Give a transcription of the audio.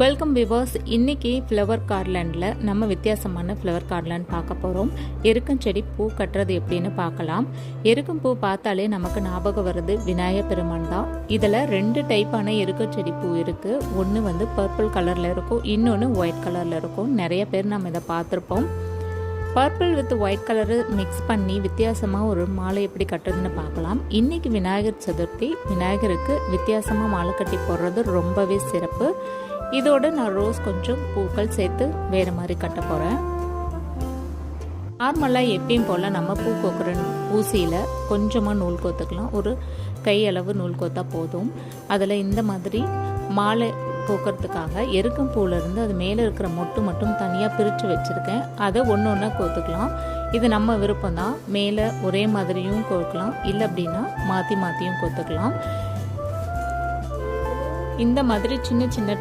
Welcome viewers. இன்னைக்கு flower கார்லண்டில் நம்ம வித்தியாசமான ஃப்ளவர் கார்லண்ட் பார்க்க போகிறோம். எருக்கம் செடி பூ கட்டுறது எப்படின்னு பார்க்கலாம். எருக்கம் பூ பார்த்தாலே நமக்கு ஞாபகம் வருது விநாயகர் பெருமான் தான். இதில் 2 டைப்பான எருக்கம் செடி பூ இருக்குது. ஒன்று வந்து பர்பிள் கலரில் இருக்கும், இன்னொன்று ஒயிட் கலரில் இருக்கும். நிறைய பேர் நம்ம இதை பார்த்துருப்போம். Purple with white colour mix பண்ணி வித்தியாசமாக ஒரு மாலை எப்படி கட்டுறதுன்னு பார்க்கலாம். இன்றைக்கி விநாயகர் சதுர்த்தி. விநாயகருக்கு வித்தியாசமாக மாலை கட்டி போடுறது ரொம்பவே சிறப்பு. இதோடு நான் ரோஸ் கொஞ்சம் பூக்கள் சேர்த்து வேறு மாதிரி கட்ட போகிறேன். நார்மலாக எப்பயும் போல் நம்ம பூ கோக்குற ஊசியில் கொஞ்சமாக நூல் கோத்துக்கலாம். ஒரு கையளவு நூல் கோத்தா போதும். அதில் இந்த மாதிரி மாலை கோக்கிறதுக்காக எருக்கம் பூவிலேருந்து அது மேலே இருக்கிற மொட்டு மட்டும் தனியாக பிரித்து வச்சுருக்கேன். அதை ஒன்று ஒன்றா கோத்துக்கலாம். இது நம்ம விருப்பம் தான். மேலே ஒரே மாதிரியும் கோக்கலாம், இல்லை அப்படின்னா மாற்றியும் கோத்துக்கலாம். இந்த மாதிரி சின்ன சின்ன